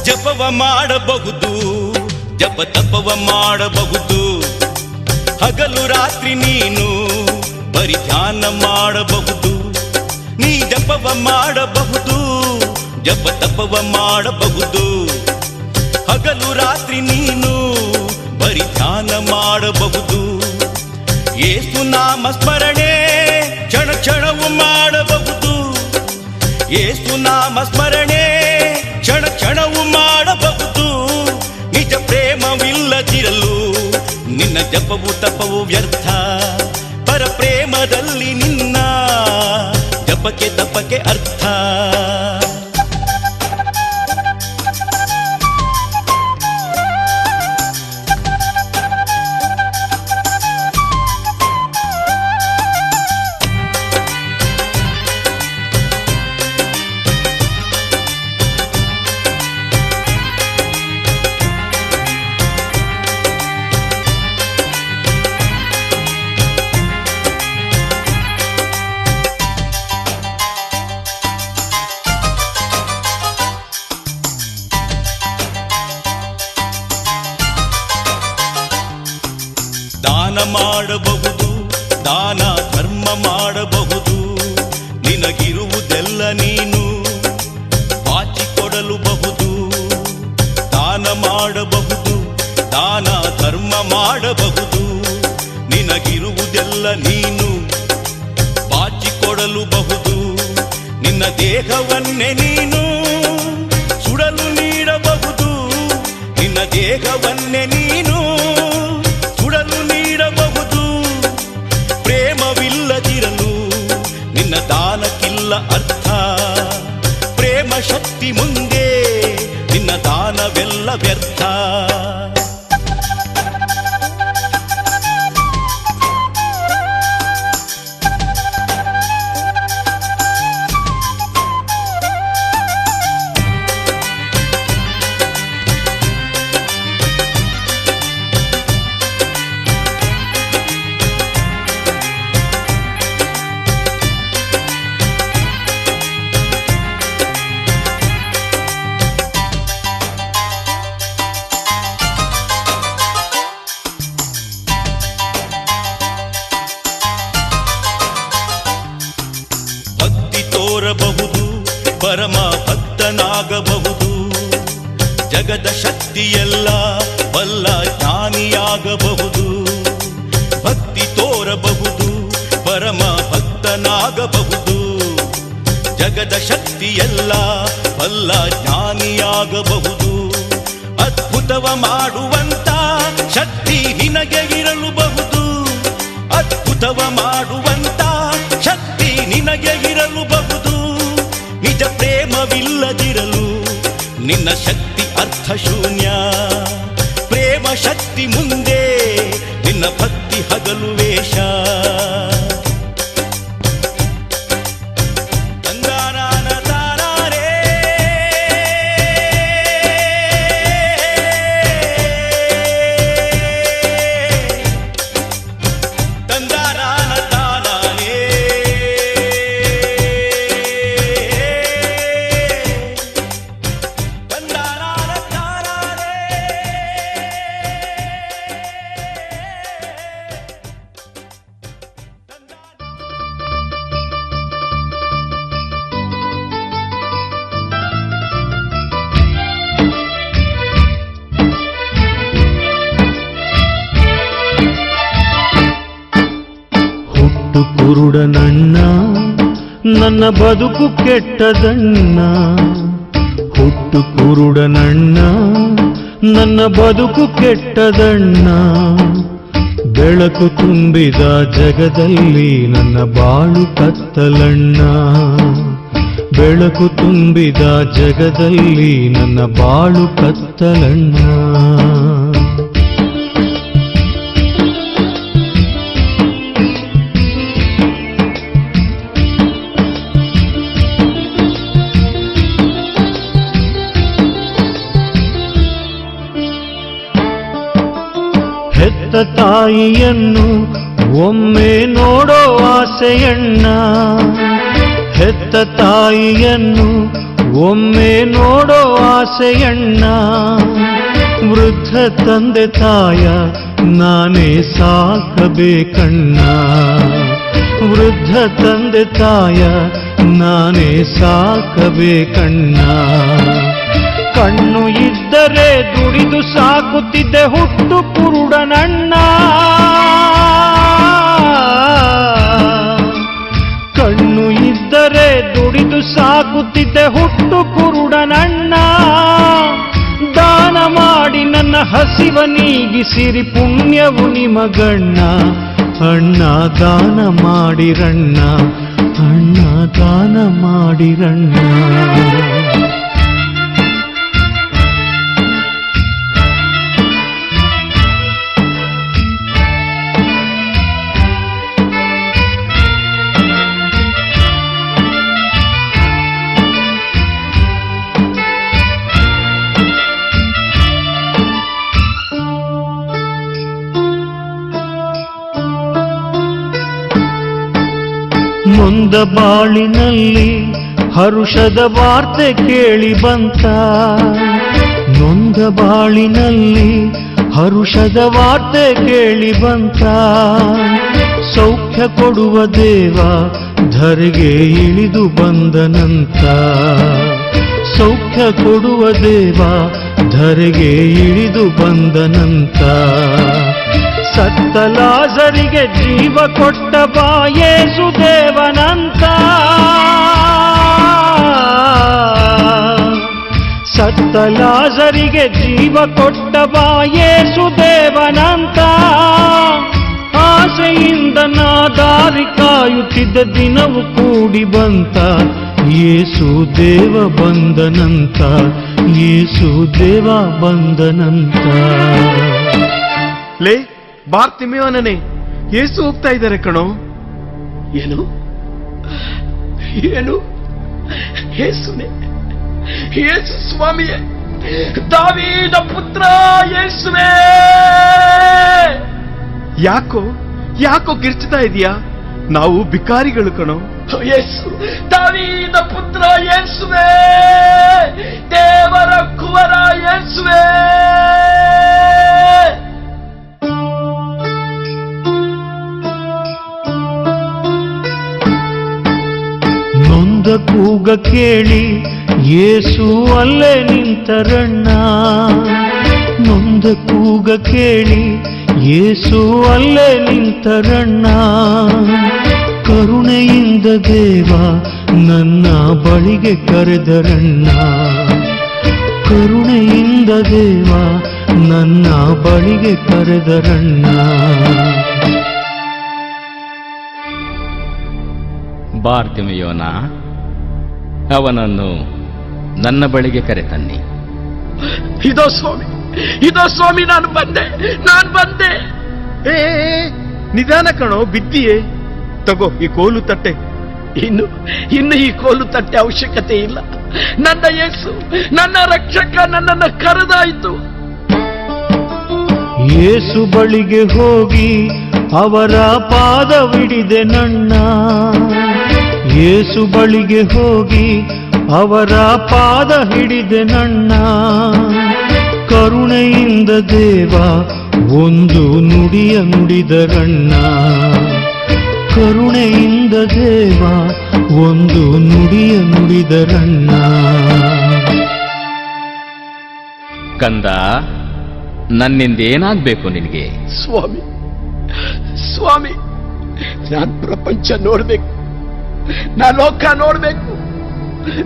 ಜಪವ ಮಾಡಬಹುದು, ಜಪ ತಪವ ಮಾಡಬಹುದು, ಹಗಲು ರಾತ್ರಿ ನೀನು ಬರಿ ಧ್ಯಾನ ಮಾಡಬಹುದು. ನೀ ಜಪವ ಮಾಡಬಹುದು, ಜಪ ತಪವ ಮಾಡಬಹುದು, ಹಗಲು ರಾತ್ರಿ ನೀನು ಬರಿ ಧ್ಯಾನ ಮಾಡಬಹುದು. ಯೇಸು ನಾಮ ಸ್ಮರಣೆ ಕ್ಷಣ ಕ್ಷಣವು ಮಾಡಬಹುದು. ಯೇಸು ನಾಮ ಸ್ಮರಣೆ ಕ್ಷಣ ಕ್ಷಣವು ಮಾಡಬಹುದು. ನಿಜ ಪ್ರೇಮವಿಲ್ಲದಿರಲು ನಿನ್ನ ಜಪವು ತಪವು ವ್ಯರ್ಥ. ಪರ ಪ್ರೇಮದಲ್ಲಿ ನಿನ್ನ ಜಪಕ್ಕೆ ತಪಕ್ಕೆ ಅರ್ಥ. ದಾನ ಮಾಡಬಹುದು, ದಾನ ಧರ್ಮ ಮಾಡಬಹುದು, ನಿನಗಿರುವುದೆಲ್ಲ ನೀನು ಬಾಚಿಕೊಡಲು ಬಹುದು. ದಾನ ಮಾಡಬಹುದು, ದಾನ ಧರ್ಮ ಮಾಡಬಹುದು, ನಿನಗಿರುವುದೆಲ್ಲ ನೀನು ಬಾಚಿಕೊಡಲು ಬಹುದು. ನಿನ್ನ ದೇಹವನ್ನೇ ನೀನು ಸುಡಲು ನೀಡಬಹುದು, ನಿನ್ನ ದೇಹವನ್ನೇ ನೀನು ಸುಡಲು ನೀಡಬಹುದು. ಪ್ರೇಮವಿಲ್ಲದಿರಲು ನಿನ್ನ ದಾನಕ್ಕಿಲ್ಲ ಅರ್ಥ, ಪ್ರೇಮ ಶಕ್ತಿ ಮುಂದೆ ನಿನ್ನ ದಾನವೆಲ್ಲ ವ್ಯರ್ಥ. ಪರಮ ಭಕ್ತನಾಗಬಹುದು, ಜಗದ ಶಕ್ತಿಯೆಲ್ಲ ಬಲ್ಲ ಜ್ಞಾನಿಯಾಗಬಹುದು. ಭಕ್ತಿ ತೋರಬಹುದು, ಪರಮ ಭಕ್ತನಾಗಬಹುದು, ಜಗದ ಶಕ್ತಿಯೆಲ್ಲ ಬಲ್ಲ ಜ್ಞಾನಿಯಾಗಬಹುದು. ಅದ್ಭುತವ ಮಾಡುವಂತ ಶಕ್ತಿ ನಿನಗೆ ಇರಲುಬಹುದು, ಅದ್ಭುತವ ಮಾಡುವಂತ ಶಕ್ತಿ ನಿನಗೆ ಇರಲುಬಹುದು. ನಿಜ ಪ್ರೇಮವಿಲ್ಲದಿರಲು ನಿನ್ನ ಶಕ್ತಿ ಅರ್ಥ ಶೂನ್ಯ, ಪ್ರೇಮ ಶಕ್ತಿ ಮುಂದೆ ನಿನ್ನ ಭಕ್ತಿ ಹಗಲು ವೇಷ. ಕುರುಡನಣ್ಣ ನನ್ನ ಬದುಕು ಕೆಟ್ಟದಣ್ಣ, ಹುಟ್ಟು ಕುರುಡನಣ್ಣ ನನ್ನ ಬದುಕು ಕೆಟ್ಟದಣ್ಣ. ಬೆಳಕು ತುಂಬಿದ ಜಗದಲ್ಲಿ ನನ್ನ ಬಾಳು ಕತ್ತಲಣ್ಣ, ಬೆಳಕು ತುಂಬಿದ ಜಗದಲ್ಲಿ ನನ್ನ ಬಾಳು ಕತ್ತಲಣ್ಣ. ಹೆತ್ತ ತಾಯಿಯನ್ನು ಒಮ್ಮೆ ನೋಡೋ ಆಸೆಯಣ್ಣ, ಹೆತ್ತ ತಾಯಿಯನ್ನು ಒಮ್ಮೆ ನೋಡೋ ಆಸೆಯಣ್ಣ. ವೃದ್ಧ ತಂದೆ ತಾಯ ನಾನೇ ಸಾಕಬೇಕಣ್ಣ, ವೃದ್ಧ ತಂದೆ ತಾಯ ನಾನೇ ಸಾಕಬೇಕಣ್ಣ. ಕಣ್ಣು ಇದ್ದರೆ ದುಡಿದು ಸಾಕುತ್ತಿದ್ದೆ ಹುಟ್ಟು ಕುರುಡನಣ್ಣ, ಕಣ್ಣು ಇದ್ದರೆ ದುಡಿದು ಸಾಕುತ್ತಿದ್ದೆ ಹುಟ್ಟು ಕುರುಡನಣ್ಣ. ದಾನ ಮಾಡಿ ನನ್ನ ಹಸಿವ ನೀಗಿಸಿರಿ ಪುಣ್ಯವು ನಿಮಗಣ್ಣ, ಅಣ್ಣ ದಾನ ಮಾಡಿರಣ್ಣ, ಅಣ್ಣ ದಾನ ಮಾಡಿರಣ್ಣ. ನೊಂದ ಬಾಳಿನಲ್ಲಿ ಹರುಷದ ವಾರ್ತೆ ಕೇಳಿ ಬಂತ, ನೊಂದ ಬಾಳಿನಲ್ಲಿ ಹರುಷದ ವಾರ್ತೆ ಕೇಳಿ ಬಂತ. ಸೌಖ್ಯ ಕೊಡುವ ದೇವ ಧರೆಗೆ ಇಳಿದು ಬಂದನಂತ, ಸೌಖ್ಯ ಕೊಡುವ ದೇವ ಧರೆಗೆ ಇಳಿದು ಬಂದನಂತ. ಸತ್ತ ಲಾಜರಿಗೆ ಜೀವ ಕೊಟ್ಟ ಬಾ ಯೇಸು ದೇವನಂತ. ಸತ್ತ ಲಾಜರಿಗೆ ಜೀವ ಕೊಟ್ಟವ ಯೇಸು ದೇವನಂತ. ಆಸೆಯಿಂದ ನಾ ದಾರಿ ಕಾಯುತ್ತಿದ್ದ ದಿನವು ಕೂಡಿ ಬಂತ. ಯೇಸು ದೇವ ಬಂದನಂತ, ಯೇಸು ದೇವ ಬಂದನಂತ. ಲೇ ಬಾರ್ತಿಮೇವನೇ, ಯೇಸು ಹೋಗ್ತಾ ಇದ್ದಾರೆ ಕಣೋ. ಏನು ಏನು ಯೇಸುನೇ, ಯೇಸು ಸ್ವಾಮಿಯೇ, ದಾವೀದ ಪುತ್ರ ಯೇಸುವೇ. ಯಾಕೋ ಯಾಕೋ ಗಿರ್ಚ್ತಾ ಇದೀಯಾ? ನಾವು ಭಿಕಾರಿಗಳು ಕಣೋ. ಯೇಸು, ದಾವೀದ ಪುತ್ರ ಯೇಸುವೇ, ದೇವರ ಕುವರ ಯೇಸುವೇ. ನೊಂದ ಕೂಗ ಕೇಳಿ ಯೇಸು ಅಲ್ಲೇ ನಿಂತರಣ್ಣ. ನೊಂದ ಕೂಗ ಕೇಳಿ ಯೇಸು ಅಲ್ಲೇ ನಿಂತರಣ್ಣ. ಕರುಣೆಯಿಂದ ದೇವ ನನ್ನ ಬಳಿಗೆ ಕರೆದರಣ್ಣ. ಕರುಣೆಯಿಂದ ದೇವ ನನ್ನ ಬಳಿಗೆ ಕರೆದರಣ್ಣ. ಬಾರ್ತಿಮೆಯೋನ, ಅವನನ್ನು ನನ್ನ ಬಳಿಗೆ ಕರೆತನ್ನಿ. ಇದೋ ಸ್ವಾಮಿ, ಇದೋ ಸ್ವಾಮಿ, ನಾನು ಬಂದೆ. ಏ ನಿಧಾನ ಕಣೋ, ಬಿದ್ದಿಯೇ. ತಗೋ ಈ ಕೋಲು ತಟ್ಟೆ. ಇನ್ನು ಈ ಕೋಲು ತಟ್ಟೆ ಅವಶ್ಯಕತೆ ಇಲ್ಲ. ನನ್ನ ಯೇಸು, ನನ್ನ ರಕ್ಷಕ ನನ್ನನ್ನು ಕರೆದಾಯಿತು. ಯೇಸು ಬಳಿಗೆ ಹೋಗಿ ಅವರ ಪಾದವಿಡಿದೆ ನನ್ನ. ಯೇಸು ಬಳಿಗೆ ಹೋಗಿ ಅವರ ಪಾದ ಹಿಡಿದೆ ನನ್ನ. ಕರುಣೆಯಿಂದ ದೇವ ಒಂದು ನುಡಿಯ ನುಡಿದರಣ್ಣ. ಕರುಣೆಯಿಂದ ದೇವ ಒಂದು ನುಡಿಯ ನುಡಿದರಣ್ಣ. ಕಂದ, ನನ್ನಿಂದೇನಾಗ್ಬೇಕು ನಿನಗೆ? ಸ್ವಾಮಿ, ಸ್ವಾಮಿ, ನಾನು ಪ್ರಪಂಚ ನೋಡ್ಬೇಕು, ನಾ ಲೋಕ ನೋಡ್ಬೇಕು,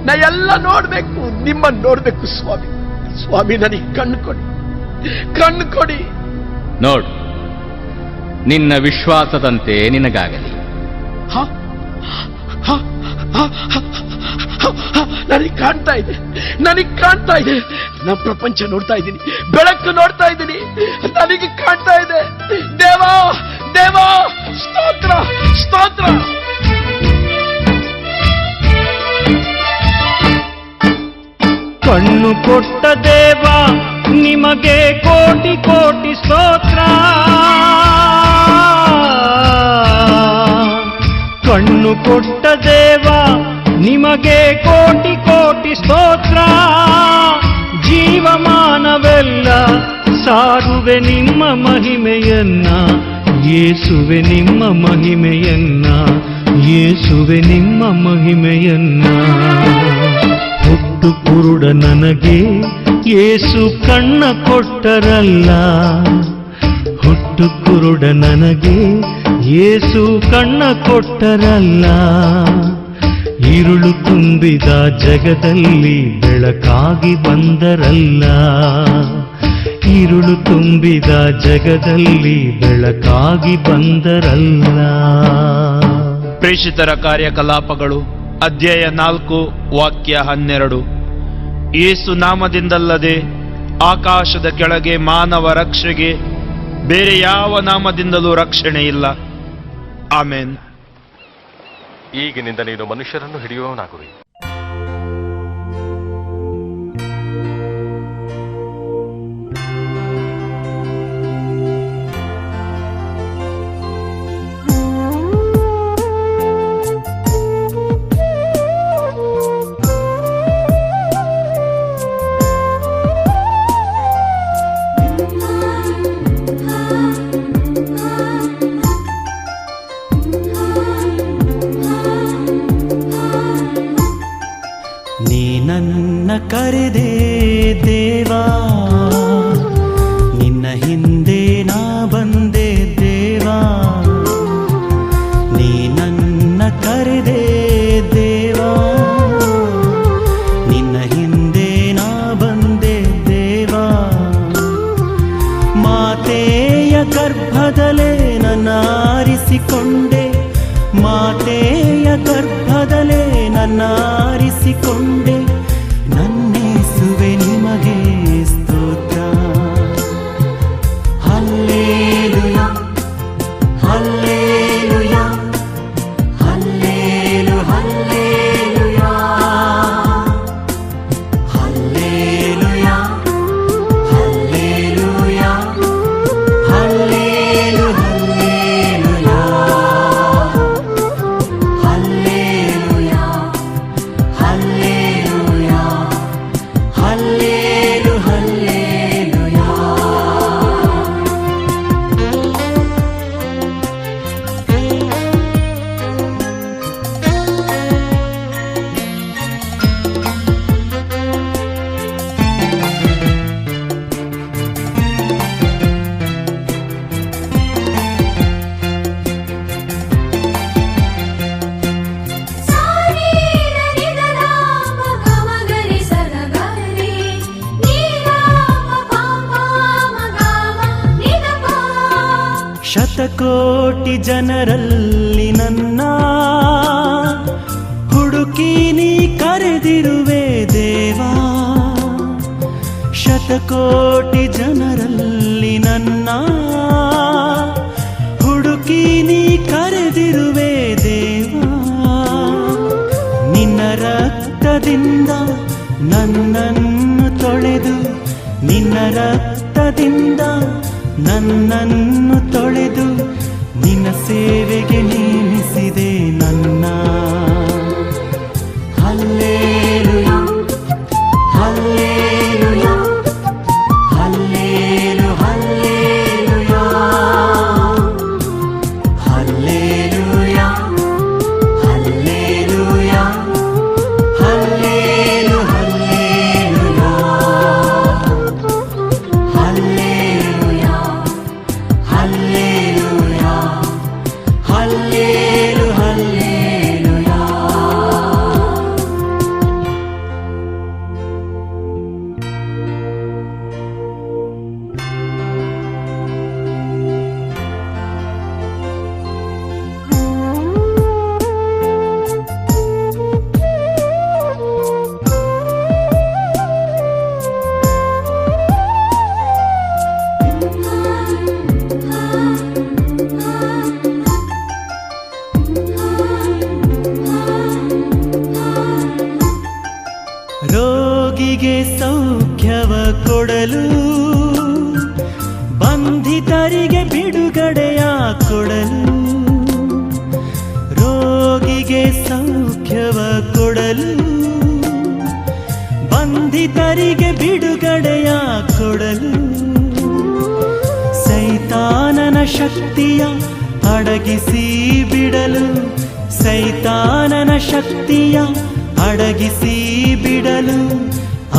ನಾ ಎಲ್ಲ ನೋಡ್ಬೇಕು, ನಿಮ್ಮನ್ನು ನೋಡ್ಬೇಕು ಸ್ವಾಮಿ. ಸ್ವಾಮಿ, ನನಗೆ ಕಣ್ಣು ಕೊಡಿ, ಕಣ್ಣು ಕೊಡಿ. ನೋಡು, ನಿನ್ನ ವಿಶ್ವಾಸದಂತೆ ನಿನಗಾಗಲಿ. ನನಗೆ ಕಾಣ್ತಾ ಇದೆ, ನನಗೆ ಕಾಣ್ತಾ ಇದೆ. ನಾನು ಪ್ರಪಂಚ ನೋಡ್ತಾ ಇದ್ದೀನಿ, ಬೆಳಕು ನೋಡ್ತಾ ಇದ್ದೀನಿ, ನನಗೆ ಕಾಣ್ತಾ ಇದೆ. ದೇವಾ, ದೇವಾ, ಸ್ತೋತ್ರ, ಸ್ತೋತ್ರ. ಕಣ್ಣು ಕೊಟ್ಟ ದೇವ ನಿಮಗೆ ಕೋಟಿ ಕೋಟಿ ಸ್ತೋತ್ರ. ಕಣ್ಣು ಕೊಟ್ಟ ದೇವ ನಿಮಗೆ ಕೋಟಿ ಕೋಟಿ ಸ್ತೋತ್ರ. ಜೀವಮಾನವೆಲ್ಲ ಸಾರುವೆ ನಿಮ್ಮ ಮಹಿಮೆಯನ್ನ. ಯೇಸುವೆ ನಿಮ್ಮ ಮಹಿಮೆಯನ್ನ, ಯೇಸುವೆ ನಿಮ್ಮ ಮಹಿಮೆಯನ್ನ. ಹುಟ್ಟು ಕುರುಡ ನನಗೆ ಯೇಸು ಕಣ್ಣ ಕೊಟ್ಟರಲ್ಲ. ಹುಟ್ಟು ಕುರುಡ ನನಗೆ ಯೇಸು ಕಣ್ಣ ಕೊಟ್ಟರಲ್ಲ. ഇരുಳು ತುಂಬಿದ ಜಗದಲ್ಲಿ ಬೆಳಕಾಗಿ ಬಂದರಲ್ಲ. ഇരുಳು ತುಂಬಿದ ಜಗದಲ್ಲಿ ಬೆಳಕಾಗಿ ಬಂದರಲ್ಲ. ಪ್ರೇಷಿತರ ಕಾರ್ಯಕಲಾಪಗಳು ಅಧ್ಯಾಯ 4 ವಾಕ್ಯ 12. ಯೇಸು ನಾಮದಿಂದಲ್ಲದೆ ಆಕಾಶದ ಕೆಳಗೆ ಮಾನವ ರಕ್ಷೆಗೆ ಬೇರೆ ಯಾವ ನಾಮದಿಂದಲೂ ರಕ್ಷಣೆ ಇಲ್ಲ. ಆಮೆನ್. ಈಗಿನಿಂದ ನೀನು ಮನುಷ್ಯರನ್ನು ಹಿಡಿಯುವವನಾಗುವೆ. ಆರಿಸಿಕೊಂಡೆ, ಮಾತೆಯ ಗರ್ಭದಲ್ಲೇ ನನ್ನ ಆರಿಸಿಕೊಂಡೆ, ನನ್ನೇಸುವೆ ನಿಮಗೆ ಸ್ತೋತ್ರ. ಹಲ್ಲೇಲುಯಾ ಹಲ್ಲೇಲುಯಾ ಹಲ್ಲೇಲು ಹಲ್ಲೇಲುಯಾ ಹಲ್ಲೇಲುಯಾ ಹಲ್ಲೇಲುಯಾ ಹಲ್ಲೇಲು ಹಲ್ಲೇಲುಯಾ ಹಲ್ಲೇಲುಯಾ ಹಲ್ಲೇಲುಯಾ ಹಲ್ಲೇಲು ಹಲ್ಲೇಲುಯಾ. ಶತಕೋಟಿ ಜನರಲ್ಲಿ ನನ್ನ ಹುಡುಕಿ ನೀ ಕರೆದಿರುವೆ ದೇವಾ, ಶತಕೋಟಿ ಜನರಲ್ಲಿ ನನ್ನ ಹುಡುಕಿ ನೀ ಕರೆದಿರುವೆ ದೇವಾ. ನಿನ್ನ ರಕ್ತದಿಂದ ನನ್ನನ್ನು ತೊಳೆದು, ನಿನ್ನ ರಕ್ತದಿಂದ ನನ್ನನ್ನು ತೊಳೆದು, ನಿನ್ನ ಸೇವೆಗೆ ನೇಮಿಸಿದೆ ನನ್ನ. ಹಲ್ಲೇಲುಯಾ ಹಲ್ಲೇಲುಯಾ ಹಲ್ಲೇಲು ಹಲ್ಲೇಲುಯಾ ಹಲ್ಲೇಲುಯಾ ಹಲ್ಲೇಲುಯಾ ಹಲ್ಲೇಲು ಹಲ್ಲೇಲುಯಾ ಹಲ್ಲೇಲುಯಾ ಹಲ್ಲೇಲುಯಾ ಹಲ್ಲೇಲು ಹಲ್ಲೇಲುಯಾ. ರೋಗಿಗೆ ಸೌಖ್ಯವ ಕೊಡಲು, ಬಂಧಿತರಿಗೆ ಬಿಡುಗಡೆಯ ಕೊಡಲು, ರೋಗಿಗೆ ಸೌಖ್ಯವ ಕೊಡಲು, ಬಂಧಿತರಿಗೆ ಬಿಡುಗಡೆಯ ಕೊಡಲು, ಸೈತಾನನ ಶಕ್ತಿಯ ಅಡಗಿಸಿ ಬಿಡಲು, ಸೈತಾನನ ಶಕ್ತಿಯ ಅಡಗಿಸಿ ಬಿಡಲು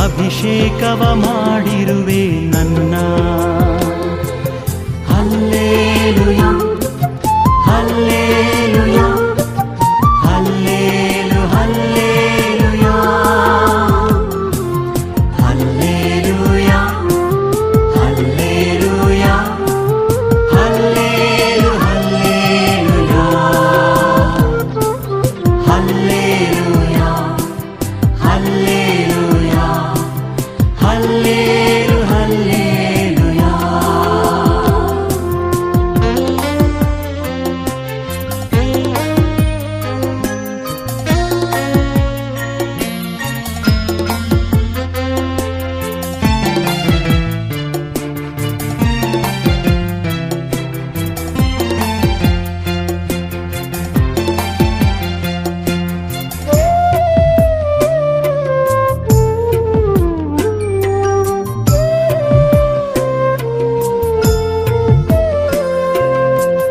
ಅಭಿಷೇಕವ ಮಾಡಿರುವೆ ನನ್ನ. ಹಲ್ಲೇಲುಯಾ ಹಲ್ಲೇಲುಯಾ ಹಲ್ಲೇಲು ಹಲ್ಲೇಲುಯಾ ಹಲ್ಲೇಲುಯಾ ಹಲ್ಲೇಲುಯಾ ಹಲ್ಲೇಲು ಹಲ್ಲೇಲುಯಾ ಹಲ್ಲೇಲುಯಾ ಹಲ್ಲೇಲುಯಾ ಹಲ್ಲೇಲು ಹಲ್ಲೇಲುಯಾ.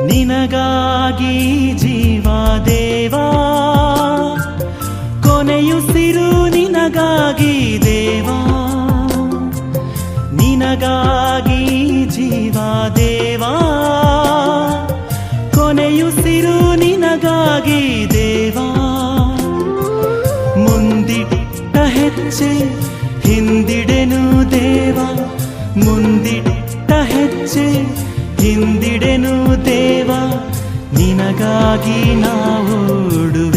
ನಿನಗಾಗಿ ಜೀವ ದೇವಾ, ಕೊನೆಯುಸಿರು ನಿನಗಾಗಿ ದೇವಾ, ನಿನಗಾಗಿ ಜೀವ ದೇವಾ, ಕೊನೆಯುಸಿರು ನಿನಗಾಗಿ ದೇವಾ. ಮುಂದಿಟ್ಟ ಹೆಜ್ಜೆ ಹಿಂದಿಡೆನು ದೇವಾ, ಮುಂದಿಟ್ಟ ಹೆಜ್ಜೆ ಹಿಂದಿಡೆನು ದೇವಾ, ನೀ ನಿನಗಾಗಿ ನಾವೋಡುವೆ.